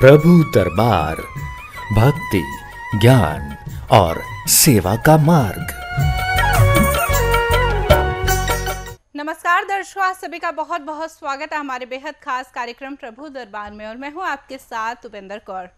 प्रभु दरबार भक्ति, ज्ञान और सेवा का मार्ग। नमस्कार दर्शकों, आप सभी का बहुत बहुत स्वागत है हमारे बेहद खास कार्यक्रम प्रभु दरबार में। और मैं हूं आपके साथ उपेंद्र कौर।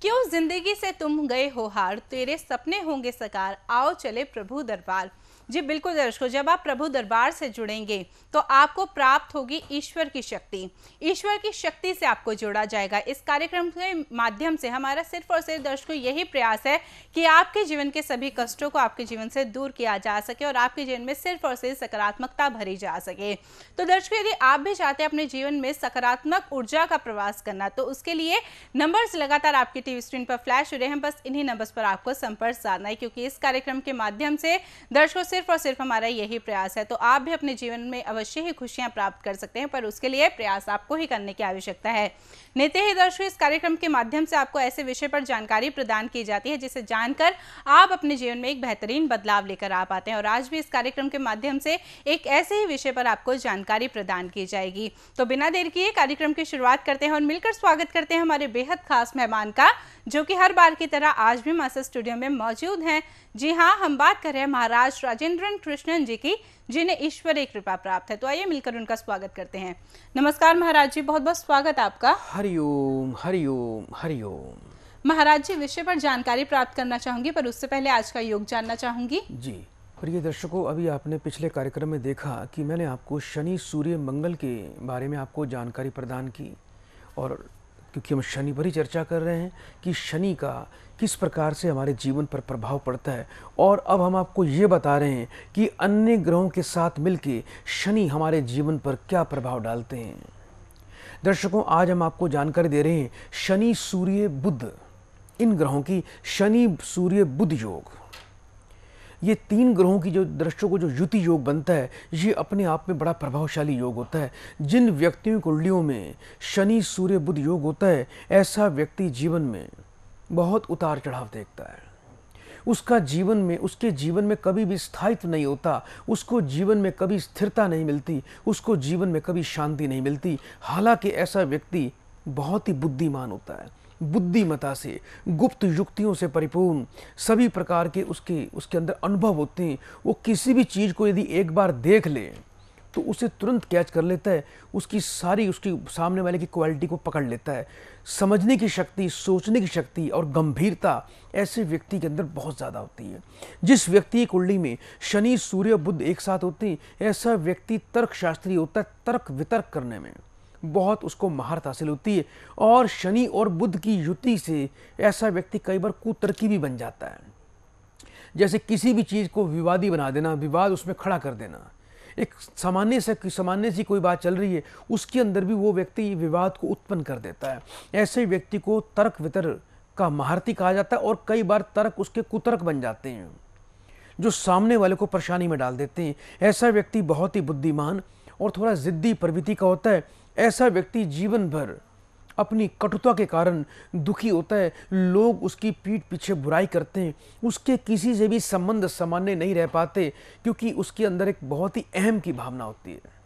क्यों जिंदगी से तुम गए हो हार, तेरे सपने होंगे साकार, आओ चले प्रभु दरबार। जी बिल्कुल दर्शकों, जब आप प्रभु दरबार से जुड़ेंगे तो आपको प्राप्त होगी ईश्वर की शक्ति। ईश्वर की शक्ति से आपको जोड़ा जाएगा। इस कार्यक्रम के माध्यम से हमारा सिर्फ और सिर्फ दर्शकों यही प्रयास है कि आपके जीवन के सभी कष्टों को आपके जीवन से दूर किया जा सके और आपके जीवन में सिर्फ और सिर्फ सकारात्मकता भरी जा सके। तो दर्शकों, यदि आप भी चाहते हैं अपने जीवन में सकारात्मक ऊर्जा का प्रवास करना, तो उसके लिए नंबर्स लगातार आपकी टीवी स्क्रीन पर फ्लैश हो रहे हैं। बस इन्हीं नंबर्स पर आपको संपर्क साधना है, क्योंकि इस कार्यक्रम के माध्यम से दर्शकों सिर्फ और सिर्फ हमारा यही प्रयास है। तो आप भी अपने जीवन में अवश्य ही खुशियां प्राप्त कर सकते हैं, पर उसके लिए प्रयास आपको ही करने की आवश्यकता है। नित्य ही दर्शकों, इस कार्यक्रम के माध्यम से आपको ऐसे विषय पर जानकारी प्रदान की जाती है जिसे जानकर आप अपने जीवन में एक बेहतरीन बदलाव लेकर आ पाते हैं। और आज भी इस कार्यक्रम के माध्यम से एक ऐसे ही विषय पर आपको जानकारी प्रदान की जाएगी। तो बिना देर किए कार्यक्रम की शुरुआत करते हैं और मिलकर स्वागत करते हैं हमारे बेहद खास मेहमान का, जो कि हर बार की तरह आज भी मास्टर स्टूडियो में मौजूद हैं। जी हाँ, हम बात कर रहे हैं महाराज राजेंद्रन कृष्णन जी की, जिन्हें ईश्वरीय कृपा प्राप्त है। तो आइए मिलकर उनका स्वागत करते हैं। नमस्कार महाराज जी, बहुत बहुत स्वागत आपका। हरिओम हरिओम हरिओम। महाराज जी, विषय पर जानकारी प्राप्त करना चाहूंगी, पर उससे पहले आज का योग जानना चाहूंगी। जी प्रिय दर्शकों, अभी आपने पिछले कार्यक्रम में देखा कि मैंने आपको शनि सूर्य मंगल के बारे में आपको जानकारी प्रदान की। और क्योंकि हम शनि पर ही चर्चा कर रहे हैं कि शनि का किस प्रकार से हमारे जीवन पर प्रभाव पड़ता है, और अब हम आपको ये बता रहे हैं कि अन्य ग्रहों के साथ मिलके शनि हमारे जीवन पर क्या प्रभाव डालते हैं। दर्शकों, आज हम आपको जानकारी दे रहे हैं शनि सूर्य बुध, इन ग्रहों की शनि सूर्य बुध योग। ये तीन ग्रहों की जो दर्शकों को जो युति योग बनता है, ये अपने आप में बड़ा प्रभावशाली योग होता है। जिन व्यक्तियों की कुंडलियों में शनि सूर्य बुध योग होता है, ऐसा व्यक्ति जीवन में बहुत उतार चढ़ाव देखता है। उसके जीवन में कभी भी स्थायित्व नहीं होता, उसको जीवन में कभी स्थिरता नहीं मिलती, उसको जीवन में कभी शांति नहीं मिलती। हालांकि ऐसा व्यक्ति बहुत ही बुद्धिमान होता है, बुद्धिमता से, गुप्त युक्तियों से परिपूर्ण, सभी प्रकार के उसके अंदर अनुभव होते हैं। वो किसी भी चीज़ को यदि एक बार देख ले तो उसे तुरंत कैच कर लेता है, उसकी सामने वाले की क्वालिटी को पकड़ लेता है। समझने की शक्ति, सोचने की शक्ति और गंभीरता ऐसे व्यक्ति के अंदर बहुत ज़्यादा होती है। जिस व्यक्ति की कुंडली में शनि सूर्य बुध एक साथ होते हैं, ऐसा व्यक्ति तर्कशास्त्री होता है। तर्क वितर्क करने में बहुत उसको महारत हासिल होती है। और शनि और बुध की युति से ऐसा व्यक्ति कई बार कुतर्की भी बन जाता है। जैसे किसी भी चीज़ को विवादी बना देना, विवाद उसमें खड़ा कर देना। एक सामान्य सी कोई बात चल रही है, उसके अंदर भी वो व्यक्ति विवाद को उत्पन्न कर देता है। ऐसे व्यक्ति को तर्क वितर्क का महारथी कहा जाता है। और कई बार तर्क उसके कुतर्क बन जाते हैं, जो सामने वाले को परेशानी में डाल देते हैं। ऐसा व्यक्ति बहुत ही बुद्धिमान और थोड़ा जिद्दी प्रवृत्ति का होता है। ऐसा व्यक्ति जीवन भर अपनी कटुता के कारण दुखी होता है। लोग उसकी पीठ पीछे बुराई करते हैं, उसके किसी से भी संबंध सामान्य नहीं रह पाते, क्योंकि उसके अंदर एक बहुत ही अहम की भावना होती है।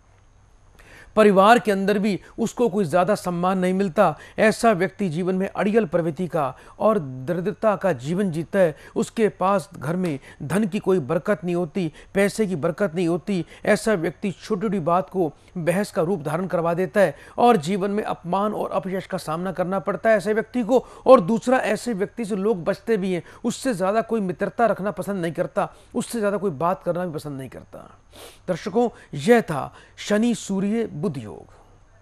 परिवार के अंदर भी उसको कोई ज़्यादा सम्मान नहीं मिलता। ऐसा व्यक्ति जीवन में अड़ियल प्रवृत्ति का और दरिद्रता का जीवन जीता है। उसके पास घर में धन की कोई बरकत नहीं होती, पैसे की बरकत नहीं होती। ऐसा व्यक्ति छोटी छोटी बात को बहस का रूप धारण करवा देता है और जीवन में अपमान और अपयश का सामना करना पड़ता है ऐसे व्यक्ति को। और दूसरा, ऐसे व्यक्ति से लोग बचते भी हैं, उससे ज़्यादा कोई मित्रता रखना पसंद नहीं करता, उससे ज़्यादा कोई बात करना भी पसंद नहीं करता। दर्शकों, यह था शनि सूर्य बुध योग।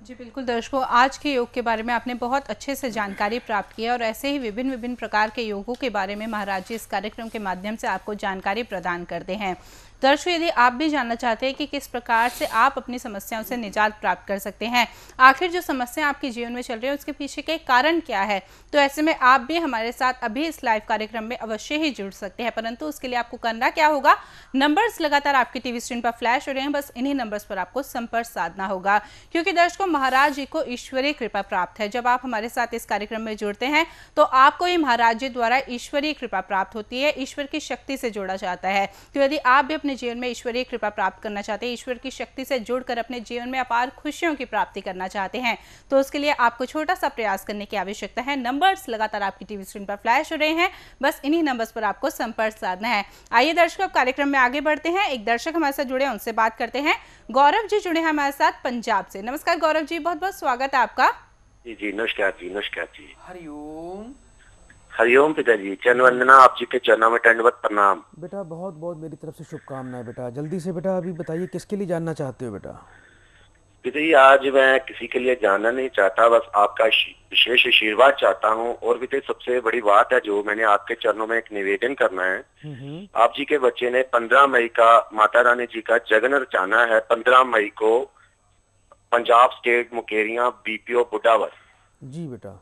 जी बिल्कुल दर्शकों, आज के योग के बारे में आपने बहुत अच्छे से जानकारी प्राप्त की है और ऐसे ही विभिन्न प्रकार के योगों के बारे में महाराज जी इस कार्यक्रम के माध्यम से आपको जानकारी प्रदान करते हैं। दर्शकों, यदि आप भी जानना चाहते हैं कि किस प्रकार से आप अपनी समस्याओं से निजात प्राप्त कर सकते हैं, आखिर जो समस्या आपके जीवन में चल रही है उसके पीछे के कारण क्या है, तो ऐसे में आप भी हमारे साथ अभी इस लाइव कार्यक्रम में अवश्य ही जुड़ सकते हैं। परंतु उसके लिए आपको करना क्या होगा, नंबर्स लगातार आपकी टीवी स्क्रीन पर फ्लैश हो रहे हैं, बस इन्हीं नंबर्स पर आपको संपर्क साधना होगा। क्योंकि दर्शकों, महाराज जी को ईश्वरीय कृपा प्राप्त है। जब आप हमारे साथ इस कार्यक्रम में जुड़ते हैं तो आपको ही महाराज जी द्वारा ईश्वरीय कृपा प्राप्त होती है, ईश्वर की शक्ति से जोड़ा जाता है। तो यदि आप भी अपने अपने जीवन में ईश्वरीय कृपा प्राप्त करना चाहते हैं, ईश्वर की शक्ति से जुड़कर अपने जीवन में अपार खुशियों की प्राप्ति करना चाहते हैं, तो उसके लिए आपको छोटा सा प्रयास करने की आवश्यकता है। नंबर्स लगातार आपकी टीवी स्क्रीन पर फ्लैश हो रहे हैं, बस इन्हीं नंबर्स पर आपको संपर्क साधना है। आइए दर्शकों, अब कार्यक्रम में आगे बढ़ते हैं। एक दर्शक हमारे साथ जुड़े, उनसे बात करते हैं। गौरव जी जुड़े हैं हमारे साथ पंजाब से। नमस्कार गौरव जी, बहुत बहुत स्वागत है आपका। जी नमस्कार जी, नमस्कार जी। हरिओम। हरिओम पिताजी, चरण वंदना, आप जी के चरणों में दंडवत प्रणाम। बेटा बहुत बहुत मेरी तरफ से शुभकामनाएं। बेटा जल्दी से बेटा अभी बताइए किसके लिए जानना चाहते हो बेटा? पिताजी आज मैं किसी के लिए जानना नहीं चाहता, बस आपका विशेष आशीर्वाद चाहता हूँ। और पिताजी सबसे बड़ी बात है जो मैंने आपके चरणों में एक निवेदन करना है। आप जी के बच्चे ने 15 मई का माता रानी जी का जगन रचाना है, 15 मई को पंजाब स्टेट मुकेरियां बीपीओ बुढ़ावर। जी बेटा।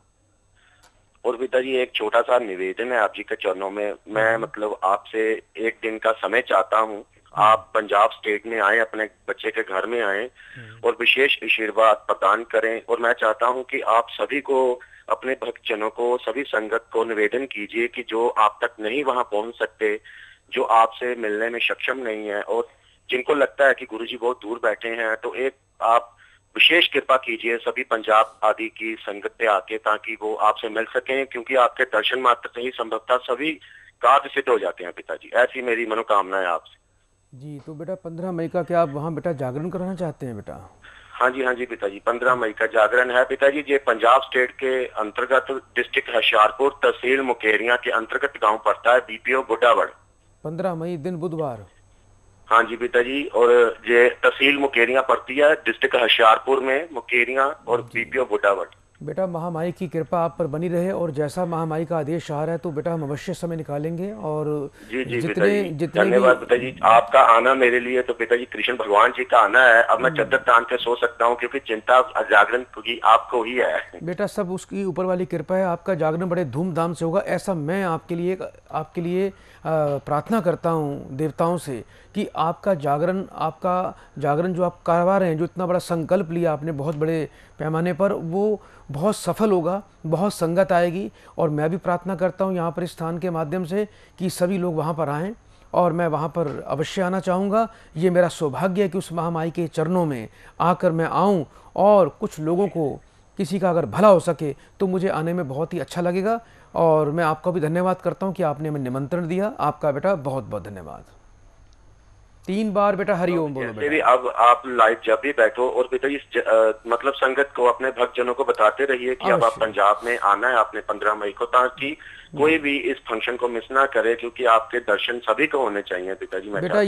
और पिताजी एक छोटा सा निवेदन है आप जी के चरणों में। मैं मतलब आपसे एक दिन का समय चाहता हूँ। आप पंजाब स्टेट में आए, अपने बच्चे के घर में आए और विशेष आशीर्वाद प्रदान करें। और मैं चाहता हूँ कि आप सभी को, अपने भक्तजनों को, सभी संगत को निवेदन कीजिए कि जो आप तक नहीं वहां पहुंच सकते, जो आपसे मिलने में सक्षम नहीं है और जिनको लगता है कि गुरुजी बहुत दूर बैठे हैं, तो एक आप विशेष कृपा कीजिए सभी पंजाब आदि की संगत पे आके, ताकि वो आपसे मिल सकें, क्योंकि आपके दर्शन मात्र से ही संभवतः सभी कार्य सिद्ध हो जाते हैं पिताजी। ऐसी मेरी मनोकामना है आपसे। जी तो बेटा 15 मई का क्या आप वहाँ बेटा जागरण कराना चाहते हैं बेटा? हाँ जी पिताजी, 15 मई का जागरण है पिताजी। ये पंजाब स्टेट के अंतर्गत डिस्ट्रिक्ट होशियारपुर, तहसील मुकेरियां के अंतर्गत गांव पड़ता है, बीपीओ बुढ़ावड़। 15 मई दिन बुधवार। हाँ जी पिताजी। और ये तहसील मुकेरियां पड़ती है, डिस्ट्रिक्ट होशियारपुर में मुकेरियां और बीपीओ बुढ़ावड़। बेटा महामाई की कृपा आप पर बनी रहे और जैसा महामाई का आदेश आ रहा है तो बेटा हम अवश्य समय निकालेंगे। और जी जितने धन्यवाद पिताजी। आपका आना मेरे लिए तो पिताजी कृष्ण भगवान जी का आना है। अब मैं चद्दर तान के सो सकता हूँ, क्योंकि चिंता जागरण की आपको ही है। बेटा सब उसकी ऊपर वाली कृपा है, आपका जागरण बड़े धूमधाम से होगा, ऐसा मैं आपके लिए प्रार्थना करता हूँ देवताओं से कि आपका जागरण जो आप करवा रहे हैं, जो इतना बड़ा संकल्प लिया आपने बहुत बड़े पैमाने पर, वो बहुत सफल होगा, बहुत संगत आएगी। और मैं भी प्रार्थना करता हूँ यहाँ पर इस स्थान के माध्यम से कि सभी लोग वहाँ पर आएँ और मैं वहाँ पर अवश्य आना चाहूँगा। ये मेरा सौभाग्य है कि उस महामाई के चरणों में आकर मैं आऊँ और कुछ लोगों को, किसी का अगर भला हो सके तो मुझे आने में बहुत ही अच्छा लगेगा। और मैं आपका भी धन्यवाद करता हूँ कि आपने हमें निमंत्रण दिया। आपका बेटा बहुत बहुत धन्यवाद। 3 बार बेटा हरिओम बोलो बेटा। भी अब आप लाइव जब भी बैठो और पिताजी मतलब संगत को, अपने भक्तजनों को बताते रहिए कि अब आप पंजाब में आना है आपने 15 मई को, ताकि कोई भी इस फंक्शन को मिस ना करे, क्योंकि आपके दर्शन सभी को होने चाहिए पिताजी। मैं बेटा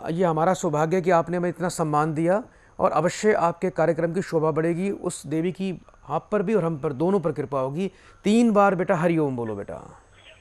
ये हमारा सौभाग्य है कि आपने हमें इतना सम्मान दिया और अवश्य आपके कार्यक्रम की शोभा बढ़ेगी। उस देवी की आप पर भी और हम पर दोनों पर कृपा होगी। 3 बार बेटा हरिओम बोलो बेटा।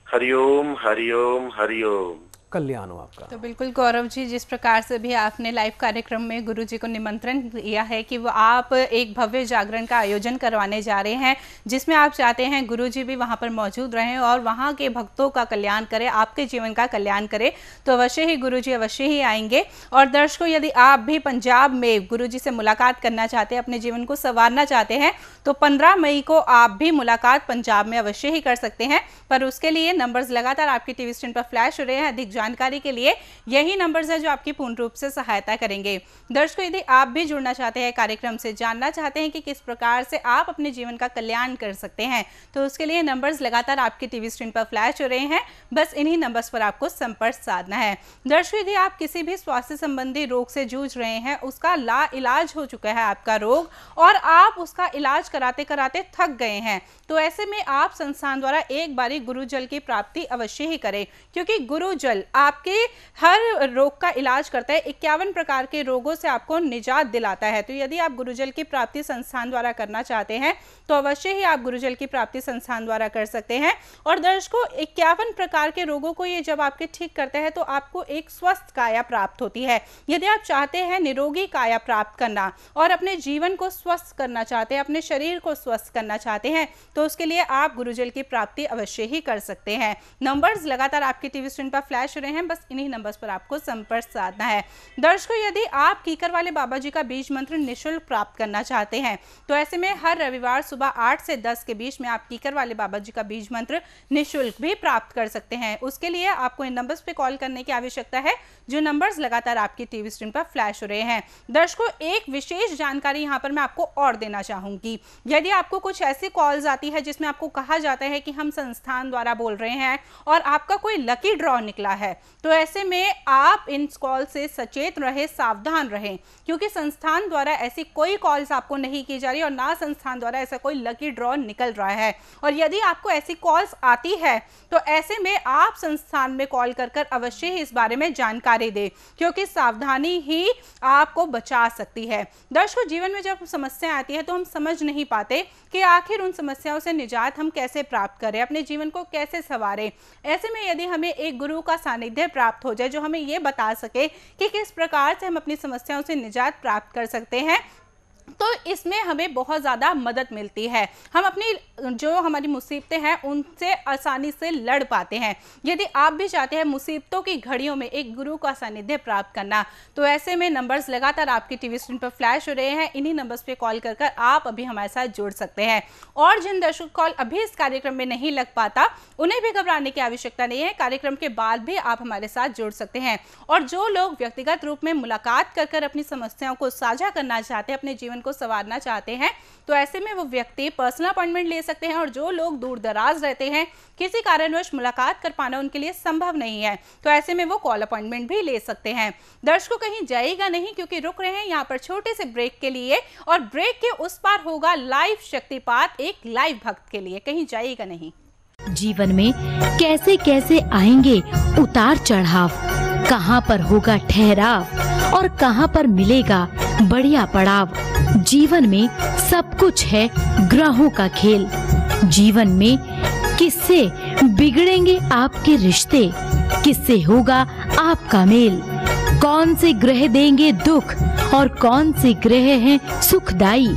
हरिओम हरिओम हरिओम। कल्याण हो आपका। तो बिल्कुल गौरव जी, जिस प्रकार से भी आपने लाइव कार्यक्रम में गुरु जी को निमंत्रण दिया है कि वो आप एक भव्य जागरण का आयोजन करवाने जा रहे हैं, जिसमें आप चाहते हैं गुरु जी भी वहां पर मौजूद रहें और वहां के भक्तों का कल्याण करें, आपके जीवन का कल्याण करें, तो अवश्य ही गुरु जी अवश्य ही आएंगे। और दर्शकों, यदि आप भी पंजाब में गुरु जी से मुलाकात करना चाहते हैं, अपने जीवन को संवारना चाहते हैं, तो 15 मई को आप भी मुलाकात पंजाब में अवश्य ही कर सकते हैं। पर उसके लिए नंबर्स लगातार आपकी टीवी स्क्रीन पर फ्लैश हो रहे हैं। अधिक जानकारी के लिए यही नंबर्स हैं जो आपकी पूर्ण रूप से सहायता करेंगे। दर्शकों, यदि आप भी जुड़ना चाहते हैं कार्यक्रम से, जानना चाहते हैं कि किस प्रकार से आप अपने जीवन का कल्याण कर सकते हैं, तो उसके लिए नंबर्स लगातार आपकी टीवी स्क्रीन पर फ्लैश हो रहे हैं। बस इन्हीं नंबर्स पर आपको संपर्क साधना है। दर्शकों, यदि आप किसी भी स्वास्थ्य संबंधी रोग से जूझ रहे हैं, उसका लाइलाज हो चुका है आपका रोग और आप उसका इलाज कराते कराते थक गए हैं, तो ऐसे में आप संस्थान द्वारा एक बारी गुरु जल की प्राप्ति अवश्य ही करें, क्योंकि गुरु जल आपके हर रोग का इलाज करता है। 51 प्रकार के रोगों से आपको निजात दिलाता है। तो यदि आप गुरुजल की प्राप्ति संस्थान द्वारा करना चाहते हैं तो अवश्य ही आप गुरुजल की प्राप्ति संस्थान द्वारा कर सकते हैं। और दर्शकों, 51 प्रकार के रोगों को ये जब आपके ठीक करते हैं तो आपको एक स्वस्थ काया प्राप्त होती है। यदि आप चाहते हैं निरोगी काया प्राप्त करना और अपने जीवन को स्वस्थ करना चाहते हैं, अपने शरीर को स्वस्थ करना चाहते हैं, तो उसके लिए आप गुरुजल की प्राप्ति अवश्य ही कर सकते हैं। नंबर्स लगातार आपकी टीवी स्क्रीन पर फ्लैश फ्लैश हो रहे हैं, बस इन्हीं नंबर्स पर आपको संपर्क साधना है। दर्शकों, यदि आप कीकर वाले बाबा जी का बीज मंत्र निःशुल्क प्राप्त करना चाहते हैं तो ऐसे में हर रविवार सुबह 8 से 10 के बीच में आप कीकर वाले बाबा जी का बीज मंत्र निःशुल्क भी प्राप्त कर सकते हैं। उसके लिए आपको इन नंबर्स पे कॉल करने की आवश्यकता है जो नंबर्स लगातार आपकी टीवी स्क्रीन पर फ्लैश हो रहे हैं। दर्शकों, एक विशेष जानकारी यहाँ पर मैं आपको और देना चाहूंगी। यदि आपको कुछ ऐसी कॉल्स आती है जिसमें आपको कहा जाता है कि हम संस्थान द्वारा बोल रहे हैं और आपका कोई लकी ड्रॉ निकला है, तो ऐसे में आप इन कॉल से सचेत रहे, सावधान रहें, क्योंकि संस्थान द्वारा ऐसी कोई कॉल्स आपको नहीं की जा रही और ना संस्थान द्वारा ऐसा कोई लकी ड्रॉ निकल रहा है। और यदि आपको ऐसी कॉल्स आती है तो ऐसे में आप संस्थान में कॉल कर अवश्य ही इस बारे में जानकारी दें, क्योंकि सावधानी ही आपको बचा सकती है। दर्शकों, जीवन में जब समस्याएं आती है तो हम समझ नहीं पाते कि आखिर उन समस्याओं से निजात हम कैसे प्राप्त करें, अपने जीवन को कैसे संवारें। ऐसे में यदि हमें एक गुरु का सानिध्य प्राप्त हो जाए जो हमें ये बता सके कि किस प्रकार से हम अपनी समस्याओं से निजात प्राप्त कर सकते हैं, तो इसमें हमें बहुत ज़्यादा मदद मिलती है। हम अपनी जो हमारी मुसीबतें हैं उनसे आसानी से लड़ पाते हैं। यदि आप भी चाहते हैं मुसीबतों की घड़ियों में एक गुरु का सानिध्य प्राप्त करना, तो ऐसे में नंबर्स लगातार आपकी टीवी स्क्रीन पर फ्लैश हो रहे हैं। इन्हीं नंबर्स पे कॉल कर आप अभी हमारे साथ जुड़ सकते हैं। और जिन दर्शक कॉल अभी इस कार्यक्रम में नहीं लग पाता, उन्हें भी घबराने की आवश्यकता नहीं है। कार्यक्रम के बाद भी आप हमारे साथ जुड़ सकते हैं। और जो लोग व्यक्तिगत रूप में मुलाकात कर अपनी समस्याओं को साझा करना चाहते हैं, अपने जीवन को संवारना चाहते हैं, तो ऐसे में वो व्यक्ति पर्सनल अपॉइंटमेंट ले सकते हैं। और जो लोग दूर दराज रहते हैं, किसी कारणवश मुलाकात कर पाना उनके लिए संभव नहीं है, तो ऐसे में वो कॉल अपॉइंटमेंट भी ले सकते हैं। दर्शकों, कहीं जाइएगा नहीं, क्योंकि रुक रहे हैं यहाँ पर छोटे से ब्रेक के लिए, और ब्रेक के उस पार होगा लाइव शक्तिपात एक लाइव भक्त के लिए। कहीं जाइएगा नहीं। जीवन में कैसे कैसे आएंगे उतार चढ़ाव, कहाँ पर होगा ठहराव और कहाँ पर मिलेगा बढ़िया पड़ाव। जीवन में सब कुछ है ग्रहों का खेल। जीवन में किससे बिगड़ेंगे आपके रिश्ते, किससे होगा आपका मेल। कौन से ग्रह देंगे दुख और कौन से ग्रह हैं सुखदाई।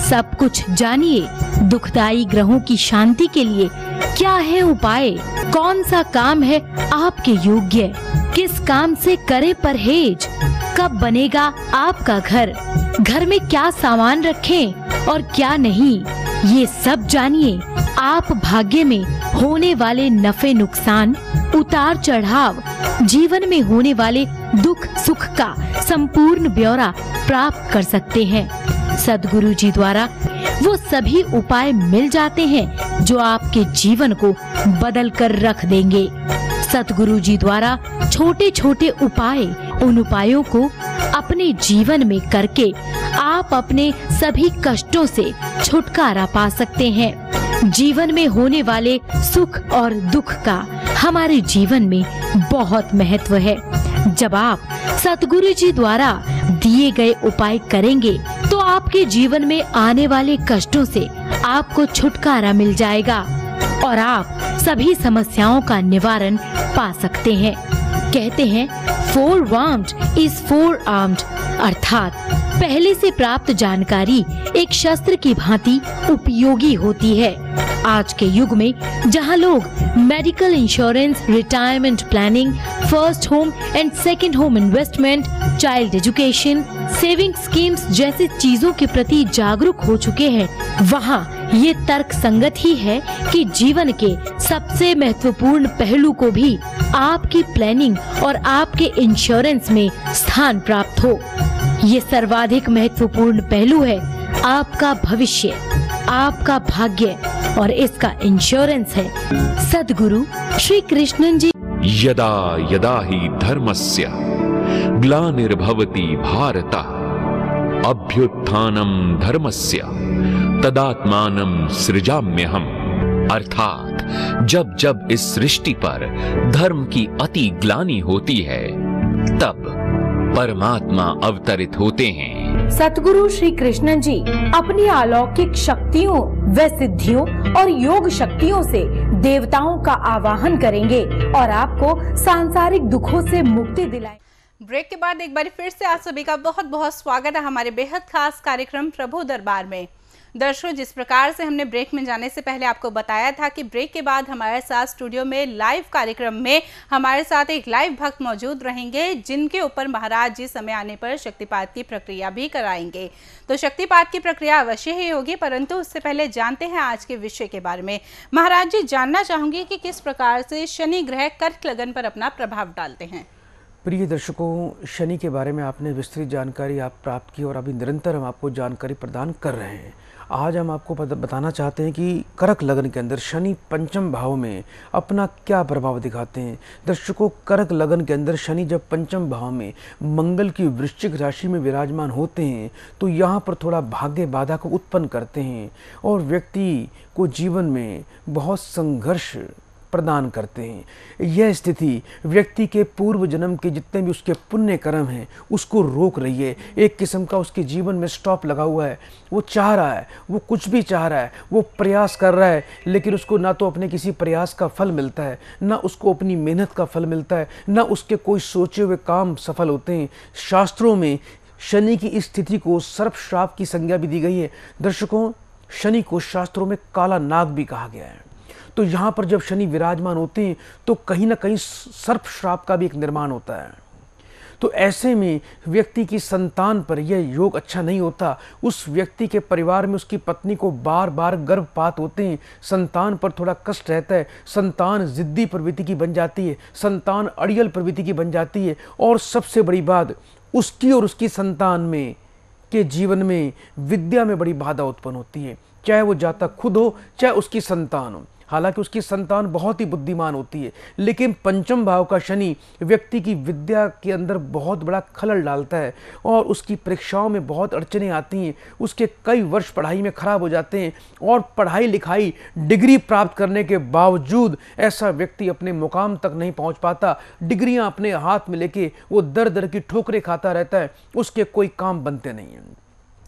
सब कुछ जानिए दुखदाई ग्रहों की शांति के लिए क्या है उपाय। कौन सा काम है आपके योग्य, किस काम से करे परहेज। कब बनेगा आपका घर, घर में क्या सामान रखें और क्या नहीं, ये सब जानिए। आप भाग्य में होने वाले नफे नुकसान, उतार चढ़ाव, जीवन में होने वाले दुख सुख का संपूर्ण ब्यौरा प्राप्त कर सकते हैं। सद्गुरु जी द्वारा वो सभी उपाय मिल जाते हैं जो आपके जीवन को बदल कर रख देंगे। सद्गुरु जी द्वारा छोटे छोटे उपाय, उन उपायों को अपने जीवन में करके आप अपने सभी कष्टों से छुटकारा पा सकते हैं। जीवन में होने वाले सुख और दुख का हमारे जीवन में बहुत महत्व है। जब आप सद्गुरु जी द्वारा दिए गए उपाय करेंगे तो आपके जीवन में आने वाले कष्टों से आपको छुटकारा मिल जाएगा और आप सभी समस्याओं का निवारण पा सकते हैं। कहते हैं forewarned is forearmed, अर्थात पहले से प्राप्त जानकारी एक शस्त्र की भांति उपयोगी होती है। आज के युग में जहां लोग medical insurance, retirement planning, first home and second home investment, child education, saving schemes जैसी चीजों के प्रति जागरूक हो चुके हैं, वहां ये तर्क संगत ही है कि जीवन के सबसे महत्वपूर्ण पहलू को भी आपकी प्लानिंग और आपके इंश्योरेंस में स्थान प्राप्त हो। ये सर्वाधिक महत्वपूर्ण पहलू है आपका भविष्य, आपका भाग्य, और इसका इंश्योरेंस है सद्गुरु श्री कृष्णन जी। यदा यदा हि धर्मस्य ग्लानिर्भवति भारत, अभ्युत्थानम धर्मस्य तदात्मानं सृजाम्यहम्। अर्थात जब जब इस सृष्टि पर धर्म की अति ग्लानि होती है तब परमात्मा अवतरित होते हैं। सतगुरु श्री कृष्ण जी अपनी अलौकिक शक्तियों व सिद्धियों और योग शक्तियों से देवताओं का आवाहन करेंगे और आपको सांसारिक दुखों से मुक्ति दिलाएंगे। ब्रेक के बाद एक बार फिर से आप सभी का बहुत बहुत स्वागत है हमारे बेहद खास कार्यक्रम प्रभु दरबार में। दर्शकों, जिस प्रकार से हमने ब्रेक में जाने से पहले आपको बताया था कि ब्रेक के बाद हमारे साथ स्टूडियो में लाइव कार्यक्रम में हमारे साथ एक लाइव भक्त मौजूद रहेंगे, जिनके ऊपर महाराज जी समय आने पर शक्तिपात की प्रक्रिया भी कराएंगे। तो शक्तिपात की प्रक्रिया अवश्य ही होगी, परंतु उससे पहले जानते हैं आज के विषय के बारे में। महाराज जी, जानना चाहूंगी कि किस प्रकार से शनि ग्रह कर्क लगन पर अपना प्रभाव डालते हैं। प्रिय दर्शकों, शनि के बारे में आपने विस्तृत जानकारी आप प्राप्त की और अभी निरंतर हम आपको जानकारी प्रदान कर रहे हैं। आज हम आपको बताना चाहते हैं कि कर्क लगन के अंदर शनि पंचम भाव में अपना क्या प्रभाव दिखाते हैं। दर्शकों, कर्क लगन के अंदर शनि जब पंचम भाव में मंगल की वृश्चिक राशि में विराजमान होते हैं तो यहाँ पर थोड़ा भाग्य बाधा को उत्पन्न करते हैं और व्यक्ति को जीवन में बहुत संघर्ष प्रदान करते हैं। यह स्थिति व्यक्ति के पूर्व जन्म के जितने भी उसके पुण्य कर्म हैं उसको रोक रही है। एक किस्म का उसके जीवन में स्टॉप लगा हुआ है। वो चाह रहा है, वो कुछ भी चाह रहा है, वो प्रयास कर रहा है, लेकिन उसको ना तो अपने किसी प्रयास का फल मिलता है, ना उसको अपनी मेहनत का फल मिलता है, ना उसके कोई सोचे हुए काम सफल होते हैं। शास्त्रों में शनि की इस स्थिति को सर्प श्राप की संज्ञा भी दी गई है। दर्शकों, शनि को शास्त्रों में काला नाग भी कहा गया है। तो यहाँ पर जब शनि विराजमान होते हैं तो कहीं ना कहीं सर्प श्राप का भी एक निर्माण होता है। तो ऐसे में व्यक्ति की संतान पर यह योग अच्छा नहीं होता। उस व्यक्ति के परिवार में उसकी पत्नी को बार बार गर्भपात होते हैं, संतान पर थोड़ा कष्ट रहता है, संतान जिद्दी प्रवृत्ति की बन जाती है, संतान अड़ियल प्रवृत्ति की बन जाती है, और सबसे बड़ी बात उसकी और उसकी संतान में के जीवन में विद्या में बड़ी बाधा उत्पन्न होती है, चाहे वो जातक खुद हो चाहे उसकी संतान हो। हालांकि उसकी संतान बहुत ही बुद्धिमान होती है, लेकिन पंचम भाव का शनि व्यक्ति की विद्या के अंदर बहुत बड़ा खलल डालता है और उसकी परीक्षाओं में बहुत अड़चनें आती हैं। उसके कई वर्ष पढ़ाई में खराब हो जाते हैं और पढ़ाई लिखाई डिग्री प्राप्त करने के बावजूद ऐसा व्यक्ति अपने मुकाम तक नहीं पहुंच पाता। डिग्रियां अपने हाथ में लेके वो दर दर की ठोकरें खाता रहता है, उसके कोई काम बनते नहीं हैं।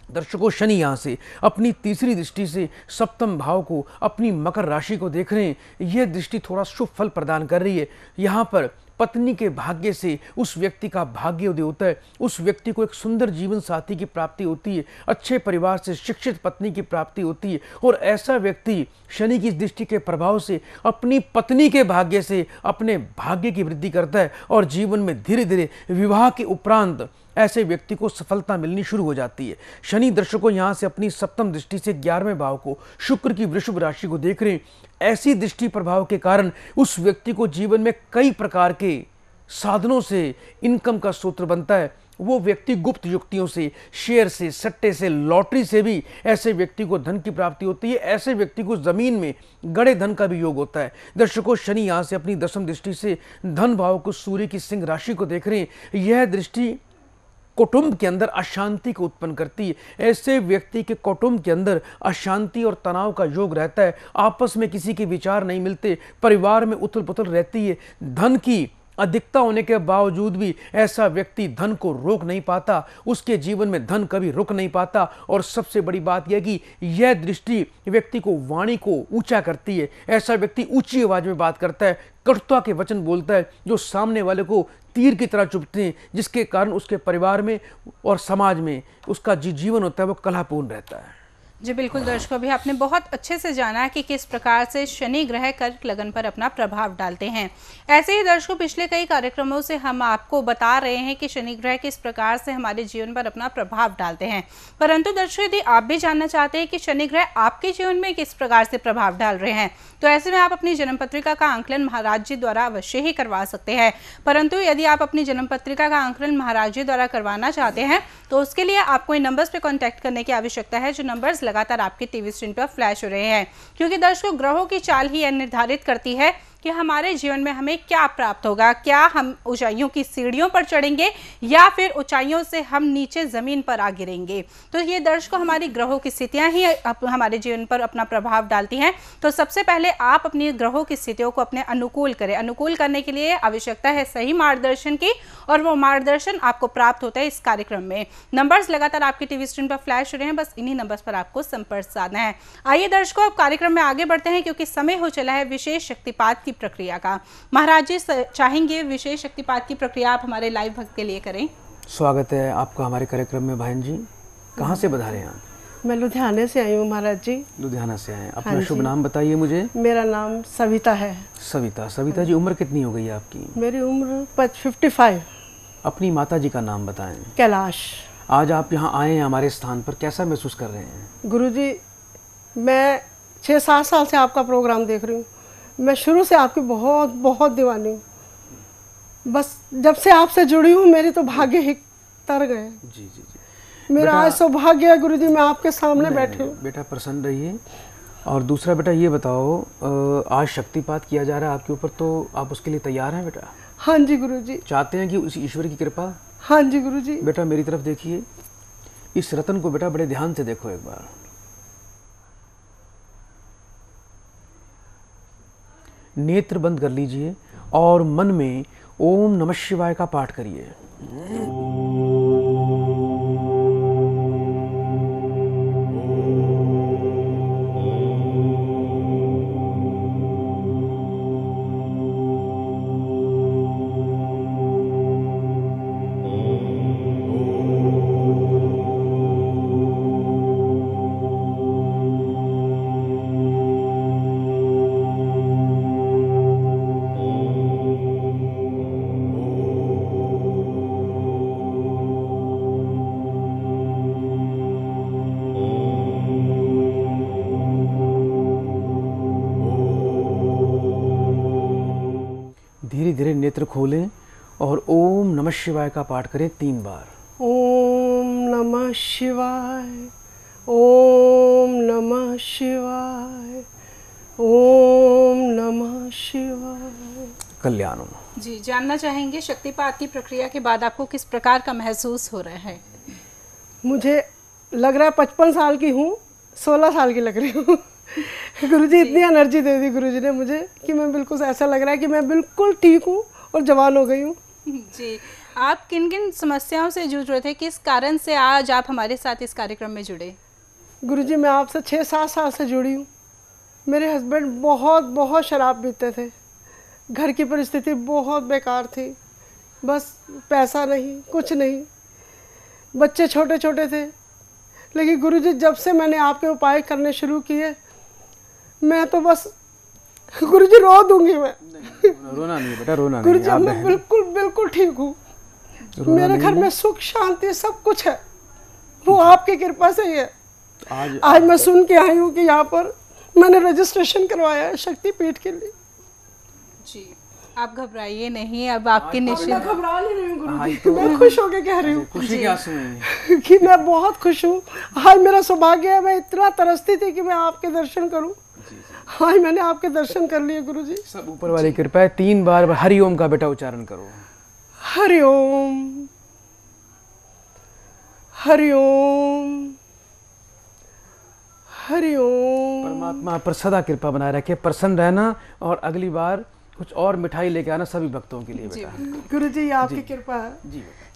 दर्शकों, शनि यहाँ से अपनी तीसरी दृष्टि से सप्तम भाव को, अपनी मकर राशि को देख रहे हैं। यह दृष्टि थोड़ा शुभ फल प्रदान कर रही है। यहाँ पर पत्नी के भाग्य से उस व्यक्ति का भाग्य उदय होता है। उस व्यक्ति को एक सुंदर जीवन साथी की प्राप्ति होती है, अच्छे परिवार से शिक्षित पत्नी की प्राप्ति होती है, और ऐसा व्यक्ति शनि की दृष्टि के प्रभाव से अपनी पत्नी के भाग्य से अपने भाग्य की वृद्धि करता है और जीवन में धीरे धीरे विवाह के उपरांत ऐसे व्यक्ति को सफलता मिलनी शुरू हो जाती है। शनि दर्शकों यहाँ से अपनी सप्तम दृष्टि से 11वें भाव को, शुक्र की वृषभ राशि को देख रहे हैं। ऐसी दृष्टि प्रभाव के कारण उस व्यक्ति को जीवन में कई प्रकार के साधनों से इनकम का सूत्र बनता है। वो व्यक्ति गुप्त युक्तियों से, शेयर से, सट्टे से, लॉटरी से भी ऐसे व्यक्ति को धन की प्राप्ति होती है। ऐसे व्यक्ति को जमीन में गड़े धन का भी योग होता है। दर्शकों, शनि यहाँ से अपनी दसम दृष्टि से धन भाव को, सूर्य की सिंह राशि को देख रहे हैं। यह दृष्टि कुटुंब के अंदर अशांति को उत्पन्न करती है। ऐसे व्यक्ति के कुटुंब के अंदर अशांति और तनाव का योग रहता है। आपस में किसी के विचार नहीं मिलते, परिवार में उथल पुथल रहती है। धन की अधिकता होने के बावजूद भी ऐसा व्यक्ति धन को रोक नहीं पाता, उसके जीवन में धन कभी रुक नहीं पाता। और सबसे बड़ी बात यह कि यह दृष्टि व्यक्ति को, वाणी को ऊंचा करती है। ऐसा व्यक्ति ऊंची आवाज में बात करता है, कटुता के वचन बोलता है, जो सामने वाले को तीर की तरह चुभते हैं, जिसके कारण उसके परिवार में और समाज में उसका जीवन होता है वो कलहपूर्ण रहता है। जी बिल्कुल दर्शकों, अभी आपने बहुत अच्छे से जाना कि किस प्रकार से शनि ग्रह कर्क लगन पर अपना प्रभाव डालते हैं। ऐसे ही दर्शकों, पिछले कई कार्यक्रमों से हम आपको बता रहे हैं कि शनि ग्रह किस प्रकार से हमारे जीवन पर अपना प्रभाव डालते हैं। परंतु दर्शकों, यदि आप भी जानना चाहते हैं कि शनि ग्रह आपके जीवन में किस प्रकार से प्रभाव डाल रहे हैं, तो ऐसे में आप अपनी जन्म पत्रिका का आंकलन महाराज जी द्वारा अवश्य ही करवा सकते हैं। परंतु यदि आप अपनी जन्म पत्रिका का आंकलन महाराज जी द्वारा करवाना चाहते हैं तो उसके लिए आपको इन नंबर्स पे कांटेक्ट करने की आवश्यकता है, जो नंबर्स लगातार आपके टीवी स्क्रीन पर फ्लैश हो रहे हैं। क्योंकि दर्शकों, ग्रहों की चाल ही यह निर्धारित करती है कि हमारे जीवन में हमें क्या प्राप्त होगा। क्या हम ऊंचाइयों की सीढ़ियों पर चढ़ेंगे या फिर ऊंचाइयों से हम नीचे जमीन पर आ गिरेंगे। तो ये दर्शकों, हमारी ग्रहों की स्थितियां ही हमारे जीवन पर अपना प्रभाव डालती हैं। तो सबसे पहले आप अपनी ग्रहों की स्थितियों को अपने अनुकूल करें। अनुकूल करने के लिए आवश्यकता है सही मार्गदर्शन की, और वो मार्गदर्शन आपको प्राप्त होता है इस कार्यक्रम में। नंबर्स लगातार आपकी टीवी स्क्रीन पर फ्लैश हो रहे हैं, बस इन्हीं नंबर्स पर आपको संपर्क साधना है। आइए दर्शकों, अब कार्यक्रम में आगे बढ़ते हैं, क्योंकि समय हो चला है विशेष शक्तिपात की प्रक्रिया का। महाराज जी चाहेंगे विशेष शक्तिपात की प्रक्रिया आप हमारे लाइव भक्त के लिए करें। स्वागत है आपका हमारे कार्यक्रम में। बहन जी, कहाँ से बधारे हैं आप? मैं लुधियाने से आई हूँ महाराज जी। लुधियाना से आए हैं। अपना हाँ शुभ जी। नाम बताइए मुझे। मेरा नाम सविता है। सविता जी, उम्र कितनी हो गई है आपकी? मेरी उम्र 55। अपनी माता जी का नाम बताएं। कैलाश। आज आप यहाँ आए हैं हमारे स्थान पर, कैसा महसूस कर रहे हैं? गुरुजी, मैं 6-7 साल से आपका प्रोग्राम देख रही हूँ। मैं शुरू से आपकी बहुत बहुत दीवानी हूँ। बस जब से आपसे जुड़ी हूँ मेरे तो भाग्य ही तर गए। जी जी जी। मेरा आज सौभाग्य है गुरुजी, मैं आपके सामने बैठी हूँ। बेटा प्रसन्न रहिए। और दूसरा बेटा ये बताओ, आज शक्तिपात किया जा रहा है आपके ऊपर, तो आप उसके लिए तैयार हैं बेटा? हाँ जी गुरुजी। चाहते हैं कि उस ईश्वर की कृपा? हाँ जी गुरुजी। बेटा मेरी तरफ देखिए, इस रतन को बेटा बड़े ध्यान से देखो एक बार। नेत्र बंद कर लीजिए और मन में ओम नमः शिवाय का पाठ करिए। धीरे धीरे नेत्र खोलें और ओम नमः शिवाय का पाठ करें 3 बार। ओम नमः शिवाय, ओम नमः शिवाय, ओम नमः शिवाय। कल्याण हो। जी, जानना चाहेंगे शक्तिपात की प्रक्रिया के बाद आपको किस प्रकार का महसूस हो रहा है? मुझे लग रहा है 55 साल की हूँ, 16 साल की लग रही हूँ। गुरुजी इतनी एनर्जी दे दी गुरुजी ने मुझे कि मैं बिल्कुल ऐसा लग रहा है कि मैं बिल्कुल ठीक हूँ और जवान हो गई हूँ। जी, आप किन किन समस्याओं से जूझ रहे थे, किस कारण से आज आप हमारे साथ इस कार्यक्रम में जुड़े? गुरुजी, मैं आपसे 6-7 साल से जुड़ी हूँ। मेरे हस्बैंड बहुत शराब पीते थे। घर की परिस्थिति बहुत बेकार थी, बस पैसा नहीं, कुछ नहीं, बच्चे छोटे छोटे थे। लेकिन गुरुजी, जब से मैंने आपके उपाय करने शुरू किए, मैं तो बस गुरुजी रो दूंगी मैं। रोना नहीं बेटा, रोना नहीं। गुरुजी, मैं बिल्कुल ठीक हूँ। मेरे घर में सुख शांति सब कुछ है, वो आपकी कृपा से ही है। आज मैं सुन के आई हूँ कि यहाँ पर मैंने रजिस्ट्रेशन करवाया है शक्तिपीठ के लिए। जी, आप घबराइए नहीं, अब आपकी निश्चित। मैं घबरा नहीं रही हूँ गुरुजी, मैं खुश होके कह रही हूँ खुशी के आंसू हैं कि मैं बहुत खुश हूँ। आज मेरा सौभाग्य है, मैं इतना तरसती थी कि मैं आपके दर्शन करूँ। आज मैंने आपके दर्शन कर लिए गुरुजी। सब ऊपर वाली कृपा है। 3 बार हरिओम का बेटा उच्चारण करो। हरिओम, हरिओम, हरिओम। परमात्मा पर सदा कृपा बनाए रखे, प्रसन्न रहना और अगली बार कुछ और मिठाई लेके आना सभी भक्तों के लिए बेटा। गुरुजी, ये आपकी कृपा है।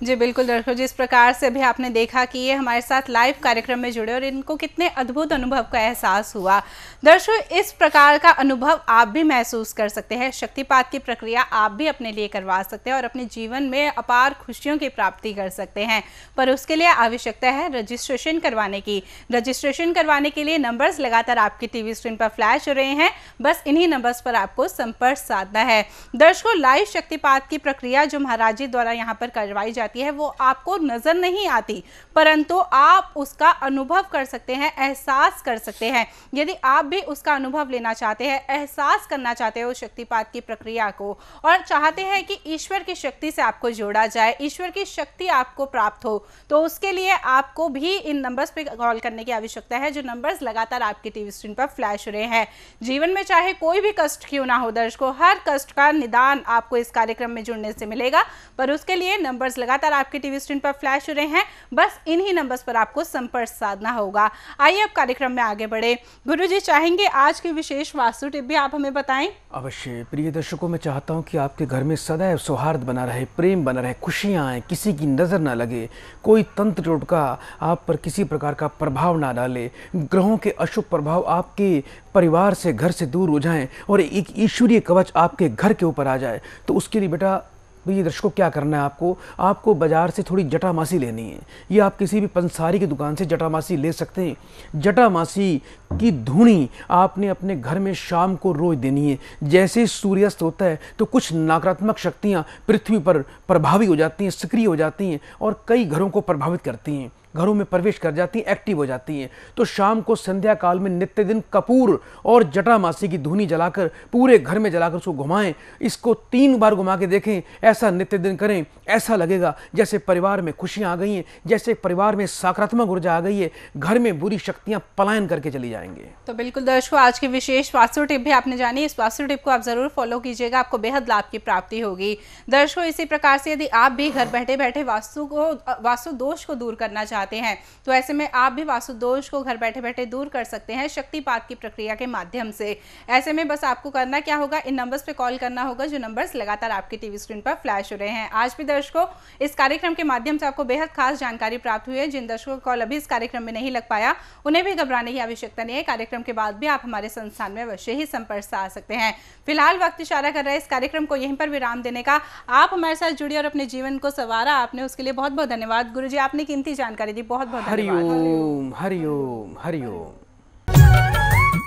जी बिल्कुल दर्शकों, जिस प्रकार से भी आपने देखा कि ये हमारे साथ लाइव कार्यक्रम में जुड़े और इनको कितने अद्भुत अनुभव का एहसास हुआ। दर्शकों, इस प्रकार का अनुभव आप भी महसूस कर सकते हैं। शक्तिपात की प्रक्रिया आप भी अपने लिए करवा सकते हैं और अपने जीवन में अपार खुशियों की प्राप्ति कर सकते हैं, पर उसके लिए आवश्यकता है रजिस्ट्रेशन करवाने की। रजिस्ट्रेशन करवाने के लिए नंबर्स लगातार आपकी टीवी स्क्रीन पर फ्लैश हो रहे हैं, बस इन्हीं नंबर्स पर आपको संपर्क साधना है। दर्शकों, लाइव शक्तिपात की प्रक्रिया जो महाराज जी द्वारा यहाँ पर करवाई जाती है वो आपको नजर नहीं आती, परंतु आप उसका अनुभव कर सकते हैं, एहसास कर सकते हैं। यदि आप भी उसका अनुभव लेना चाहते हैं, एहसास करना चाहते हो शक्तिपात की प्रक्रिया को और चाहते हैं कि ईश्वर की शक्ति से आपको जोड़ा जाए, ईश्वर की शक्ति आपको प्राप्त हो, तो उसके लिए आपको भी इन नंबर्स पे कॉल करने की आवश्यकता है जो नंबर्स लगातार आपकी टीवी स्क्रीन पर फ्लैश हो रहे हैं। जीवन में चाहे कोई भी कष्ट क्यों ना हो दर्शकों, हर कष्ट का निदान आपको इस कार्यक्रम में जुड़ने से मिलेगा, पर उसके लिए नंबर्स लगातार आपकी टीवी स्क्रीन पर फ्लैश हो रहे हैं, बस इन्हीं नंबर्स पर आपको संपर्क साधना होगा। आइए अब कार्यक्रम में आगे बढ़े। गुरुजी, चाहेंगे आज की विशेष वास्तु टिप भी आप हमें बताएं? अवश्य। प्रिय दर्शकों, मैं चाहता हूं कि आपके घर में सदैव सौहार्द बना रहे, प्रेम बना रहे, खुशियां आए, किसी की नजर ना लगे, कोई तंत्र टोटका आप पर किसी प्रकार का प्रभाव ना डाले, ग्रहों के अशुभ प्रभाव आपके परिवार से, घर से दूर हो जाएं और एक ईश्वरीय कवच आपके घर के ऊपर आ जाए। तो उसके लिए बेटा भैया दर्शकों, क्या करना है आपको? आपको बाजार से थोड़ी जटामासी लेनी है। ये आप किसी भी पंसारी की दुकान से जटामासी ले सकते हैं। जटामासी की धुनी आपने अपने घर में शाम को रोज देनी है। जैसे सूर्यास्त होता है तो कुछ नकारात्मक शक्तियाँ पृथ्वी पर प्रभावी हो जाती हैं, सक्रिय हो जाती हैं और कई घरों को प्रभावित करती हैं, घरों में प्रवेश कर जाती हैं, एक्टिव हो जाती हैं। तो शाम को संध्या काल में नित्य दिन कपूर और जटामासी की धुनी जलाकर पूरे घर में जलाकर उसको घुमाएं। इसको 3 बार घुमा के देखें, ऐसा नित्य दिन करें। ऐसा लगेगा जैसे परिवार में खुशियां आ गई हैं, जैसे परिवार में सकारात्मक ऊर्जा आ गई है, घर में बुरी शक्तियां पलायन करके चली जाएंगे। तो बिल्कुल दर्शकों, आज की विशेष वास्तु टिप भी आपने जानी। इस वास्तु टिप को आप जरूर फॉलो कीजिएगा, आपको बेहद लाभ की प्राप्ति होगी। दर्शकों, इसी प्रकार से यदि आप भी घर बैठे बैठे वास्तु दोष को दूर करना चाहते हैं तो ऐसे में आप भी वास्तु दोष को घर बैठे बैठे दूर कर सकते हैं शक्तिपात की प्रक्रिया के माध्यम से। ऐसे में बस आपको करना क्या होगा, इन नंबर्स पे कॉल करना होगा जो नंबर्स लगातार आपकी टीवी स्क्रीन पर फ्लैश हो रहे हैं। आज भी दर्शकों, इस कार्यक्रम के माध्यम से आपको बेहद खास जानकारी प्राप्त हुई है। जिन दर्शकों का कॉल अभी इस कार्यक्रम में नहीं लग पाया, उन्हें भी घबराने की आवश्यकता नहीं है। कार्यक्रम के बाद भी आप हमारे संस्थान में अवश्य ही संपर्क से आ सकते हैं। फिलहाल वक्त इशारा कर रहे हैं इस कार्यक्रम को यहीं पर विराम देने का। आप हमारे साथ जुड़िए और अपने जीवन को संवारा आपने, उसके लिए बहुत बहुत धन्यवाद। गुरुजी, आपने कीमती जानकारी दी, बहुत बहुत धन्यवाद। हरिओम हरिओम हरिओम।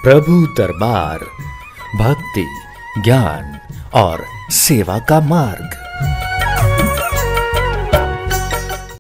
प्रभु दरबार, भक्ति, ज्ञान और सेवा का मार्ग।